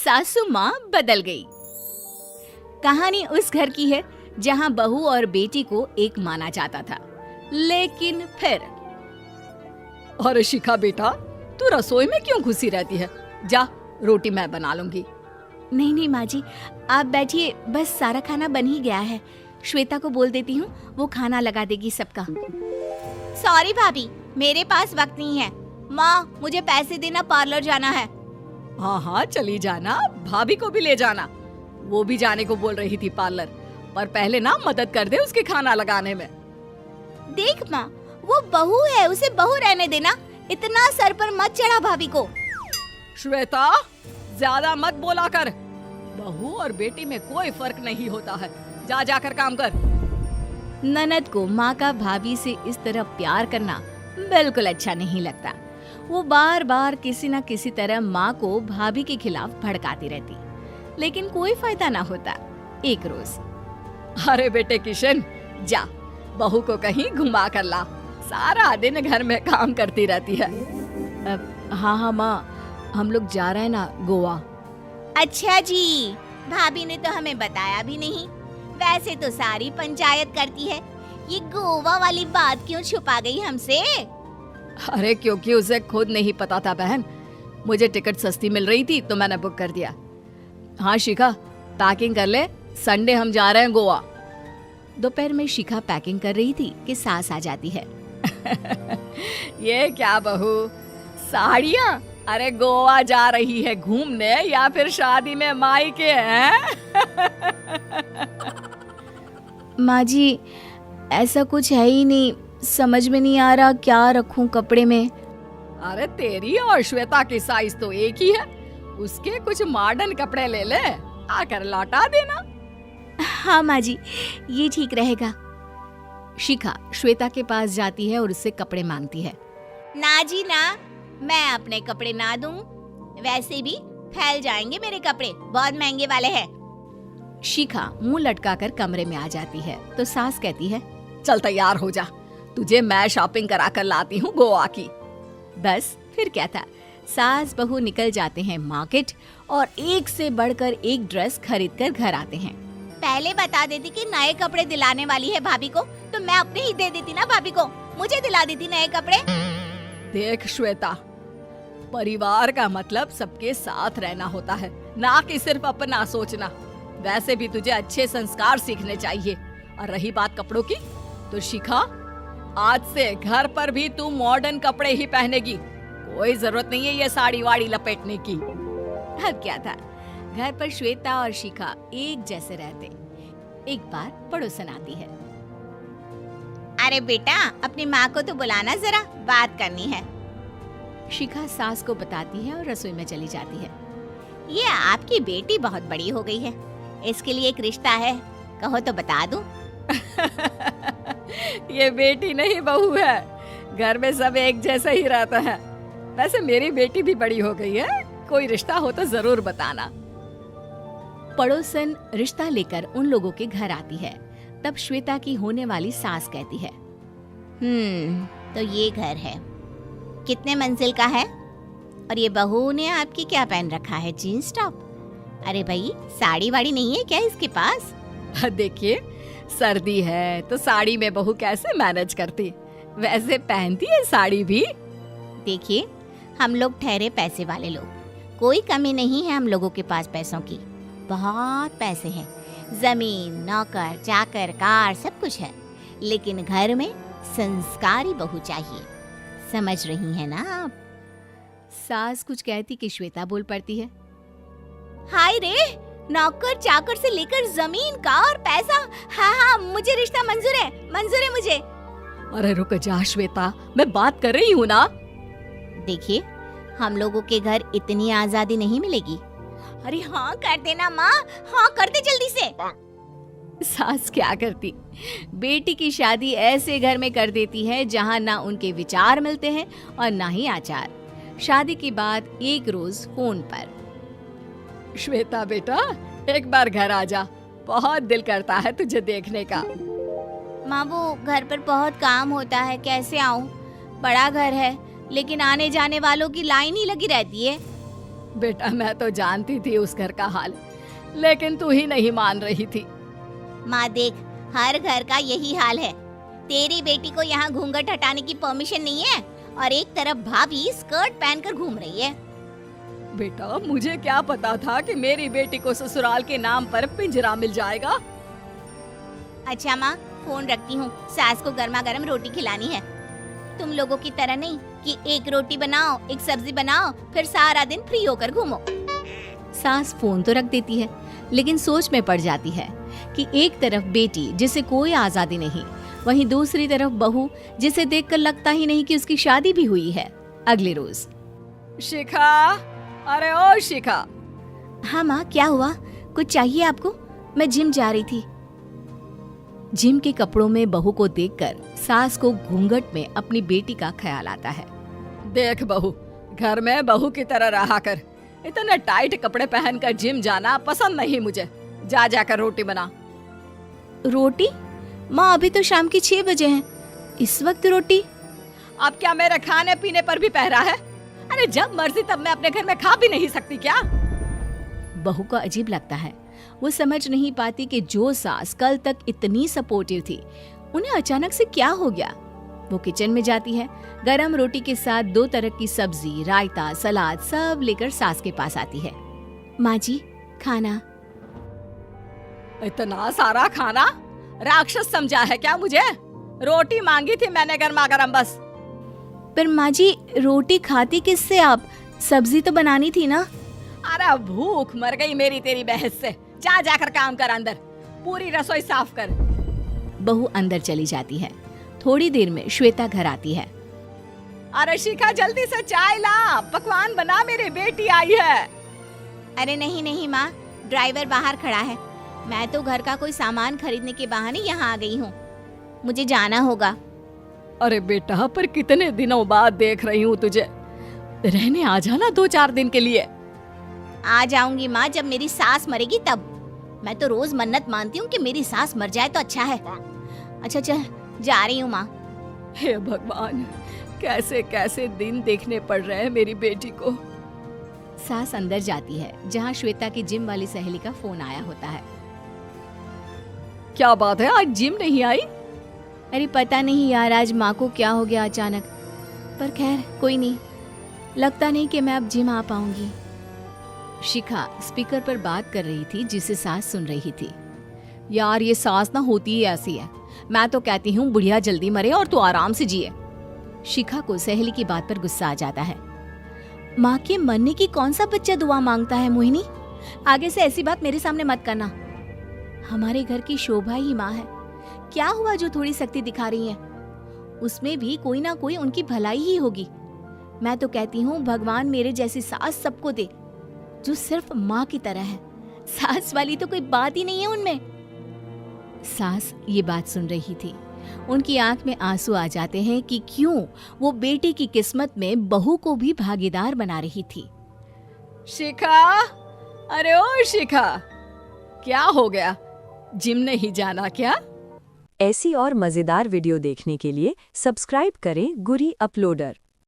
सासू माँ बदल गई। कहानी उस घर की है जहाँ बहू और बेटी को एक माना जाता था, लेकिन फिर अरे शिखा बेटा, तू रसोई में क्यों घुसी रहती है? जा, रोटी मैं बना लूंगी। नहीं नहीं माँ जी, आप बैठिए, बस सारा खाना बन ही गया है। श्वेता को बोल देती हूँ, वो खाना लगा देगी सबका। सॉरी भाभी, मेरे पास वक्त नहीं है। माँ, मुझे पैसे देना, पार्लर जाना है। हाँ हाँ चली जाना, भाभी को भी ले जाना। वो भी जाने को बोल रही थी पार्लर, पर पहले ना मदद कर दे उसके खाना लगाने में। देख माँ, वो बहू है, उसे बहू रहने देना, इतना सर पर मत चढ़ा भाभी को। श्वेता, ज्यादा मत बोला कर। बहू और बेटी में कोई फर्क नहीं होता है। जा जाकर काम कर। ननद को माँ का भाभी से इस तरह प्यार करना बिल्कुल अच्छा नहीं लगता। वो बार बार किसी न किसी तरह माँ को भाभी के खिलाफ भड़काती रहती, लेकिन कोई फायदा ना होता। एक रोज, अरे बेटे किशन, जा बहू को कहीं घुमा कर ला। सारा दिन घर में काम करती रहती है। हाँ हाँ माँ, हम लोग जा रहे हैं ना गोवा। अच्छा जी, भाभी ने तो हमें बताया भी नहीं। वैसे तो सारी पंचायत करती है, ये गोवा वाली बात क्यों छुपा गई हमसे? अरे क्योंकि उसे खुद नहीं पता था बहन। मुझे टिकट सस्ती मिल रही थी तो मैंने बुक कर दिया। हाँ शिखा, पैकिंग कर ले, संडे हम जा रहे हैं गोवा। दोपहर में शिखा पैकिंग कर रही थी कि सास आ जाती है। ये क्या बहू, साड़ियाँ? अरे गोवा जा रही है घूमने या फिर शादी में मायके हैं? माँ जी, ऐसा कुछ है ही नहीं, समझ में नहीं आ रहा क्या रखूं कपड़े में। अरे तेरी और श्वेता की साइज तो एक ही है, उसके कुछ मॉडर्न कपड़े ले ले, आकर लौटा देना। हाँ माँ जी, ये ठीक रहेगा। शिखा श्वेता के पास जाती है और उससे कपड़े मांगती है। ना जी ना, मैं अपने कपड़े ना दूं, वैसे भी फैल जाएंगे मेरे कपड़े, बहुत महंगे वाले हैं। शिखा मुंह लटकाकर कमरे में आ जाती है तो सास कहती है, चल तैयार हो जा, तुझे मैं शॉपिंग करा कर लाती हूँ गोवा की। बस फिर क्या था, सास बहू निकल जाते हैं मार्केट और एक से बढ़कर एक ड्रेस खरीद कर घर आते हैं। पहले बता देती कि नए कपड़े दिलाने वाली है भाभी को, तो मैं अपने ही दे देती ना भाभी को, मुझे दिला देती नए कपड़े। देख श्वेता, परिवार का मतलब सबके साथ रहना होता है, ना कि सिर्फ अपना सोचना। वैसे भी तुझे अच्छे संस्कार सीखने चाहिए। और रही बात कपड़ों की, तो शिखा, आज से घर पर भी तू मॉडर्न कपड़े ही पहनेगी। कोई जरूरत नहीं है ये साड़ी वाड़ी लपेटने की। अब क्या था, घर पर श्वेता और शिखा एक जैसे रहते। एक बार पड़ोसन आती है। अरे बेटा, अपनी माँ को तो बुलाना, जरा बात करनी है। शिखा सास को बताती है और रसोई में चली जाती है। ये आपकी बेटी बहुत बड़ी हो गई है, इसके लिए एक रिश्ता है, कहो तो बता दूं। ये बेटी नहीं बहू है, घर में सब एक जैसा ही रहता है। वैसे मेरी बेटी भी बड़ी हो गई है, कोई रिश्ता हो तो जरूर बताना। पड़ोसन रिश्ता लेकर उन लोगों के घर आती है। तब श्वेता की होने वाली सास कहती है, तो ये घर है, कितने मंजिल का है? और ये बहू ने आपकी क्या पहन रखा है, जीन्स टॉप? अरे भाई, साड़ी वाड़ी नहीं है क्या इसके पास? देखिए, सर्दी है तो साड़ी में बहू कैसे मैनेज करती, वैसे पहनती है साड़ी भी। देखिए, हम लोग ठहरे पैसे वाले लोग, कोई कमी नहीं है हम लोगों के पास पैसों की, बहुत पैसे हैं, जमीन, नौकर चाकर, कार, सब कुछ है, लेकिन घर में संस्कारी बहू चाहिए। समझ रही है ना आप? सास कुछ कहती कि श्वेता बोल पड़ती है, हाय रे, नौकर चाकर से लेकर जमीन, कार, पैसा, हाँ हाँ, मुझे रिश्ता मंजूर है मुझे। अरे रुक जा श्वेता, मैं बात कर रही हूँ ना। देखिए, हम लोगों के घर इतनी आजादी नहीं मिलेगी। अरे हाँ कर देना माँ, हाँ कर दे जल्दी से। सास क्या करती, बेटी की शादी ऐसे घर में कर देती है जहाँ ना उनके विचार मिलते हैं और ना ही आचार। शादी के बाद एक रोज फोन पर, श्वेता बेटा, एक बार घर आ जा, बहुत दिल करता है तुझे देखने का। माँ, वो घर पर बहुत काम होता है, कैसे आऊँ? बड़ा घर है, लेकिन आने जाने वालों की लाइन ही लगी रहती है। बेटा मैं तो जानती थी उस घर का हाल, लेकिन तू ही नहीं मान रही थी। माँ देख, हर घर का यही हाल है। तेरी बेटी को यहाँ घूंघट हटाने की परमिशन नहीं है और एक तरफ भाभी स्कर्ट पहनकर घूम रही है। बेटा मुझे क्या पता था कि मेरी बेटी को ससुराल के नाम पर पिंजरा मिल जाएगा। अच्छा माँ, फोन रखती हूँ, सास को गर्मा गर्म रोटी खिलानी है। तुम लोगों की तरह नहीं कि एक रोटी बनाओ, एक सब्जी बनाओ, फिर सारा दिन फ्री होकर घूमो। सास फोन तो रख देती है, लेकिन सोच में पड़ जाती है कि एक तरफ बेटी जिसे कोई आजादी नहीं, वहीं दूसरी तरफ बहू जिसे देखकर लगता ही नहीं कि उसकी शादी भी हुई है। अगले रोज। शिखा, अरे ओ शिखा। हाँ माँ, क्या हुआ? कुछ चाहिए आपको? मैं जिम जा रही थी। जिम के कपड़ों में बहू को देखकर सास को घूंघट में अपनी बेटी का ख्याल आता है। देख बहू, घर में बहू की तरह रहा कर। इतने टाइट कपड़े पहनकर जिम जाना पसंद नहीं मुझे। जा जाकर रोटी बना। रोटी? माँ अभी तो शाम के 6 बजे हैं, इस वक्त रोटी? अब क्या मेरे खाने पीने पर भी पहरा है? अरे जब मर्जी तब मैं अपने घर में खा भी नहीं सकती क्या? बहू को अजीब लगता है। वो समझ नहीं पाती कि जो सास कल तक इतनी सपोर्टिव थी, उन्हें अचानक से क्या हो गया। वो किचन में जाती है, गरम रोटी के साथ 2 तरह की सब्जी, रायता, सलाद सब लेकर सास के पास आती है। माँ जी, खाना। इतना सारा खाना? राक्षस समझा है क्या मुझे? रोटी मांगी थी मैंने गर्मा गर्म बस। पर माँ जी, रोटी खाती किससे आप? सब्जी तो बनानी थी ना। अरे भूख मर गई मेरी तेरी बहस से। जा जाकर काम कर, अंदर पूरी रसोई साफ कर। बहू अंदर चली जाती है। थोड़ी देर में श्वेता घर आती है। अरे शिखा, जल्दी से चाय ला, पकवान बना, मेरी बेटी आई है। अरे नहीं नहीं माँ, ड्राइवर बाहर खड़ा है। मैं तो घर का कोई सामान खरीदने के बहाने यहाँ आ गई हूँ, मुझे जाना होगा। अरे बेटा, पर कितने दिनों बाद देख रही हूँ तुझे, रहने आ जाना 2-4 दिन के लिए। आ जाऊंगी माँ, जब मेरी सास मरेगी तब। मैं तो रोज मन्नत मानती हूँ कि मेरी सास मर जाए तो अच्छा है। अच्छा चल, जा रही हूँ माँ। हे भगवान, कैसे कैसे दिन देखने पड़ रहे हैं मेरी बेटी को। सास अंदर जाती है, जहाँ श्वेता की जिम वाली सहेली का फोन आया होता है। क्या बात है, आज जिम नहीं आई? अरे पता नहीं यार, आज माँ को क्या हो गया अचानक। पर खैर कोई नहीं, लगता नहीं कि मैं अब जिम आ पाऊंगी। शिखा स्पीकर पर बात कर रही थी, जिसे सास सुन रही थी। यार ये सास ना होती ही ऐसी है। मैं तो कहती हूँ बुढ़िया जल्दी मरे और तू आराम से जिए। शिखा को सहेली की बात पर गुस्सा आ जाता है। माँ के मरने की कौन सा बच्चा दुआ मांगता है मोहिनी? आगे से ऐसी बात मेरे सामने मत करना। हमारे घर की शोभा ही माँ है। क्या हुआ जो थोड़ी सख्ती दिखा रही है? उसमें भी कोई ना कोई उनकी भलाई ही होगी। मैं तो कहती हूँ भगवान मेरे जैसी सास सबको दे, जो सिर्फ माँ की तरह है। सास वाली तो कोई बात ही नहीं है उनमें। सास ये बात सुन रही थी। उनकी आंख में आंसू आ जाते हैं कि क्यों वो बेटी की किस्मत में बहू को भी भागीदार बना रही थी। शिखा, अरे ओ शिखा, क्या हो गया? जिम नहीं जाना क्या? ऐसी और मजेदार वीडियो देखने के लिए सब्सक्राइब करें गुरी अपलोडर।